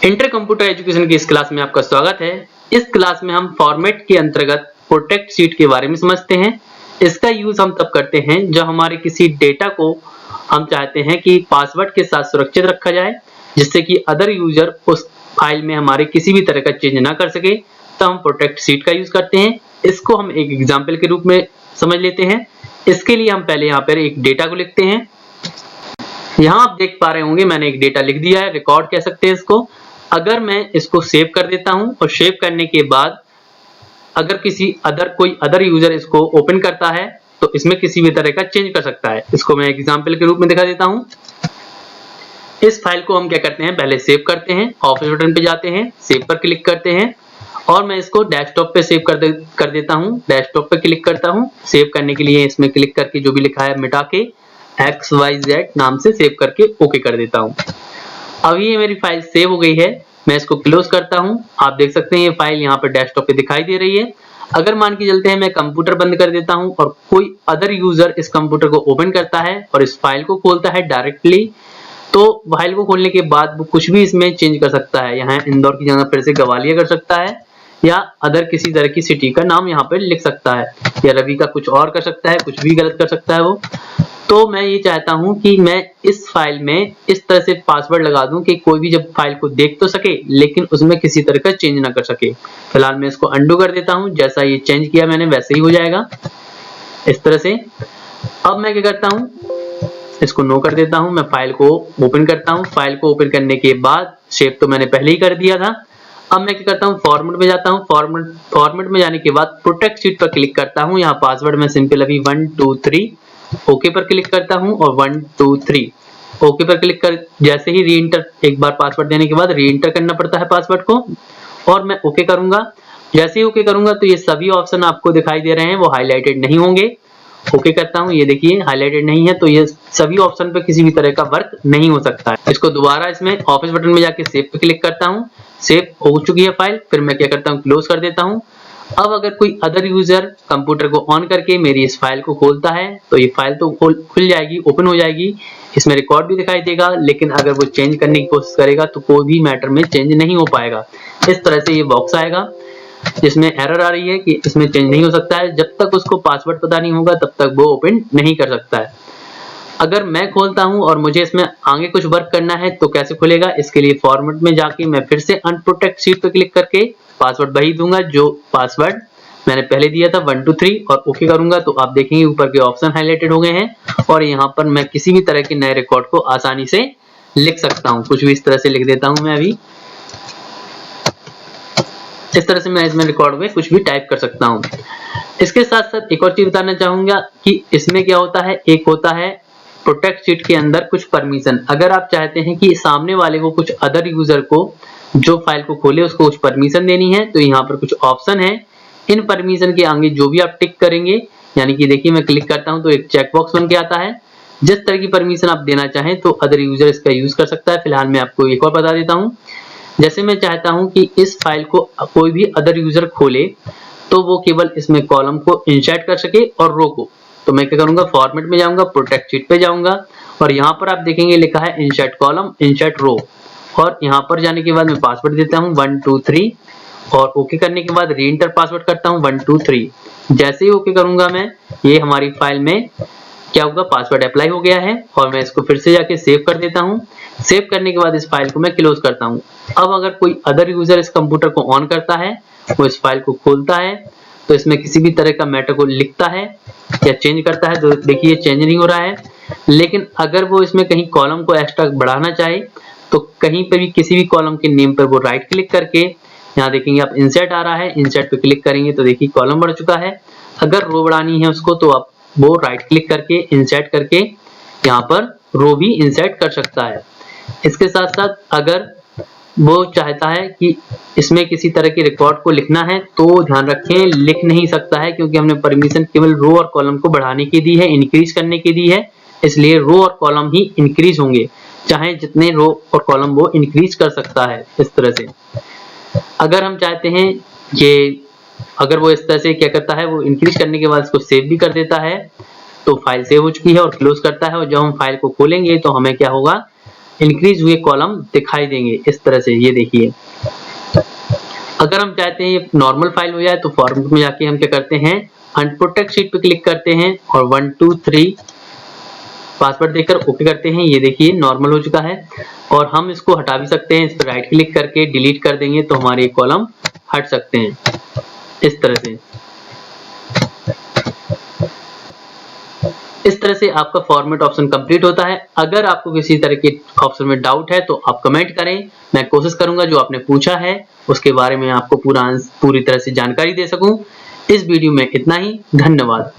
Inter computer education की इस class में आपका स्वागत है। इस क्लास में हम फॉर्मेट के अंतर्गत प्रोटेक्ट शीट के बारे में समझते हैं। इसका यूज हम तब करते हैं जब हमारे किसी डेटा को हम चाहते हैं कि पासवर्ड के साथ सुरक्षित रखा जाए, जिससे कि अदर यूजर उस फाइल में हमारे किसी भी तरह का चेंज ना कर सके, तो हम प्रोटेक्ट शीट का यूज करते हैं। इसको हम एक एग्जाम्पल के रूप में समझ लेते हैं। इसके लिए हम पहले यहाँ पर एक डेटा को लिखते हैं। यहाँ आप देख पा रहे होंगे मैंने एक डेटा लिख दिया है, रिकॉर्ड कह सकते हैं इसको। अगर मैं इसको सेव कर देता हूं और सेव करने के बाद अगर कोई अदर यूजर इसको ओपन करता है तो इसमें किसी भी तरह का चेंज कर सकता है। इसको मैं एग्जांपल के रूप में दिखा देता हूं। इस फाइल को हम क्या करते हैं, पहले सेव करते हैं, ऑफिस बटन पे जाते हैं, सेव पर क्लिक करते हैं और मैं इसको डेस्कटॉप पे सेव कर देता हूं। डेस्कटॉप पे क्लिक करता हूं। सेव करने के लिए इसमें क्लिक करके जो भी लिखा है मिटा के XYZ नाम से सेव करके ओके कर देता हूं। अब ये मेरी फाइल सेव हो गई है। मैं इसको क्लोज करता हूं। आप देख सकते हैं ये फाइल यहाँ पर डेस्कटॉप पे दिखाई दे रही है। अगर मान के चलते हैं मैं कंप्यूटर बंद कर देता हूं और कोई अदर यूजर इस कंप्यूटर को ओपन करता है और इस फाइल को खोलता है डायरेक्टली, तो फाइल को खोलने के बाद वो कुछ भी इसमें चेंज कर सकता है। यहाँ इंदौर की जगह फिर से ग्वालियर कर सकता है या अदर किसी तरह की सिटी का नाम यहाँ पे लिख सकता है, या रवि का कुछ और कर सकता है, कुछ भी गलत कर सकता है वो। तो मैं ये चाहता हूं कि मैं इस फाइल में इस तरह से पासवर्ड लगा दूं कि कोई भी जब फाइल को देख तो सके लेकिन उसमें किसी तरह का चेंज ना कर सके। फिलहाल मैं इसको अंडू कर देता हूं। जैसा ये चेंज किया मैंने वैसे ही हो जाएगा इस तरह से। अब मैं क्या करता हूं, इसको नो कर देता हूं। मैं फाइल को ओपन करता हूं। फाइल को ओपन करने के बाद सेव तो मैंने पहले ही कर दिया था। अब मैं क्या करता हूं, फॉर्मेट में जाता हूं। फॉर्मेट में जाने के बाद प्रोटेक्ट शीट पर क्लिक करता हूं। यहाँ पासवर्ड में सिंपल अभी 1 2 3 ओके पर क्लिक करता हूं और 1 2 3 ओके पर क्लिक कर जैसे ही रीएंटर, एक बार पासवर्ड देने के बाद रीएंटर करना पड़ता है पासवर्ड को, और मैं ओके करूंगा। जैसे ही ओके करूंगा तो ये सभी ऑप्शन आपको दिखाई दे रहे हैं, वो हाईलाइटेड नहीं होंगे। ओके करता हूं, ये देखिए हाईलाइटेड नहीं है, तो ये सभी ऑप्शन पे किसी भी तरह का वर्क नहीं हो सकता है। इसको दोबारा इसमें ऑफिस बटन में जाके सेव पे क्लिक करता हूं। सेव हो चुकी है फाइल। फिर मैं क्या करता हूं, क्लोज कर देता हूं। अब अगर कोई अदर यूजर कंप्यूटर को ऑन करके मेरी इस फाइल को खोलता है तो ये फाइल तो खुल जाएगी, ओपन हो जाएगी, इसमें रिकॉर्ड भी दिखाई देगा, लेकिन अगर वो चेंज करने की कोशिश करेगा तो कोई भी मैटर में चेंज नहीं हो पाएगा। इस तरह से ये बॉक्स आएगा जिसमें एरर आ रही है कि इसमें चेंज नहीं हो सकता है। जब तक उसको पासवर्ड पता नहीं होगा तब तक वो ओपन नहीं कर सकता है। अगर मैं खोलता हूं और मुझे इसमें आगे कुछ वर्क करना है तो कैसे खुलेगा, इसके लिए फॉर्मेट में जाके मैं फिर से अनप्रोटेक्ट शीट पर क्लिक करके पासवर्ड वही दूंगा जो पासवर्ड मैंने पहले दिया था 1 2 3 और ओके करूंगा तो आप देखेंगे ऊपर के ऑप्शन हाईलाइटेड हो गए हैं और यहाँ पर मैं किसी भी तरह के नए रिकॉर्ड को आसानी से लिख सकता हूँ। कुछ भी इस तरह से लिख देता हूँ मैं अभी। इस तरह से मैं इसमें रिकॉर्ड में कुछ भी टाइप कर सकता हूँ। इसके साथ साथ एक और चीज बताना चाहूंगा कि इसमें क्या होता है, एक होता है प्रोटेक्ट शीट के अंदर कुछ परमिशन। अगर आप चाहते हैं कि सामने वाले को, कुछ अदर यूजर को जो फाइल को खोले उसको कुछ परमिशन देनी है, तो यहाँ पर कुछ ऑप्शन है। इन परमिशन के आगे जो भी आप टिक करेंगे, यानी कि देखिए मैं क्लिक करता हूं तो एक चेकबॉक्स बन के आता है। जिस तरह की परमिशन आप देना चाहें तो अदर यूजर इसका यूज कर सकता है। फिलहाल मैं आपको एक और बता देता हूं। जैसे मैं चाहता हूं कि इस फाइल को कोई भी अदर यूजर खोले तो वो केवल इसमें कॉलम को इंसर्ट कर सके और रो को, तो मैं क्या करूंगा, फॉर्मेट में जाऊंगा, प्रोटेक्ट शीट पे जाऊंगा और यहाँ पर आप देखेंगे लिखा है इंसर्ट कॉलम इंसर्ट रो, और यहाँ पर जाने के बाद मैं पासवर्ड देता हूँ 1 2 3 और ओके करने के बाद रीएंटर पासवर्ड करता हूँ 1 2 3। जैसे ही ओके करूंगा मैं, ये हमारी फाइल में क्या होगा, पासवर्ड अप्लाई हो गया है और मैं इसको फिर से जाके सेव कर देता हूँ। सेव करने के बाद इस फाइल को मैं क्लोज करता हूँ। अब अगर कोई अदर यूजर इस कंप्यूटर को ऑन करता है, वो इस फाइल को खोलता है तो इसमें किसी भी तरह का मैटर को लिखता है या चेंज करता है, तो देखिए चेंज नहीं हो रहा है। लेकिन अगर वो इसमें कहीं कॉलम को एक्स्ट्रा बढ़ाना चाहे तो कहीं पे भी किसी भी कॉलम के नेम पर वो राइट क्लिक करके, यहाँ देखेंगे आप इंसर्ट आ रहा है, इंसर्ट पे क्लिक करेंगे तो देखिए कॉलम बढ़ चुका है। अगर रो बढ़ानी है उसको तो आप वो राइट क्लिक करके इंसर्ट करके यहाँ पर रो भी इंसर्ट कर सकता है। इसके साथ साथ अगर वो चाहता है कि इसमें किसी तरह के रिकॉर्ड को लिखना है तो ध्यान रखें लिख नहीं सकता है, क्योंकि हमने परमिशन केवल रो और कॉलम को बढ़ाने की दी है, इंक्रीज करने की दी है, इसलिए रो और कॉलम ही इंक्रीज होंगे। चाहे जितने रो और कॉलम वो इंक्रीज कर सकता है इस तरह से। अगर हम चाहते हैं ये, अगर वो इस तरह से क्या करता है, वो इंक्रीज करने के बाद इसको सेव भी कर देता है, तो फाइल सेव हो चुकी है और क्लोज करता है। और जब हम फाइल को खोलेंगे तो हमें क्या होगा, इंक्रीज हुए कॉलम दिखाई देंगे इस तरह से। ये देखिए, अगर हम चाहते हैं ये नॉर्मल फाइल हो जाए तो फॉर्मेट में जाके हम क्या करते हैं, अनप्रोटेक्ट शीट पे क्लिक करते हैं और 1 2 3 पासवर्ड देकर ओके करते हैं। ये देखिए नॉर्मल हो चुका है। और हम इसको हटा भी सकते हैं, इस पर राइट क्लिक करके डिलीट कर देंगे तो हमारे कॉलम हट सकते हैं इस तरह से। इस तरह से आपका फॉर्मेट ऑप्शन कंप्लीट होता है। अगर आपको किसी तरह के ऑप्शन में डाउट है तो आप कमेंट करें, मैं कोशिश करूंगा जो आपने पूछा है उसके बारे में आपको पूरी तरह से जानकारी दे सकूं। इस वीडियो में इतना ही, धन्यवाद।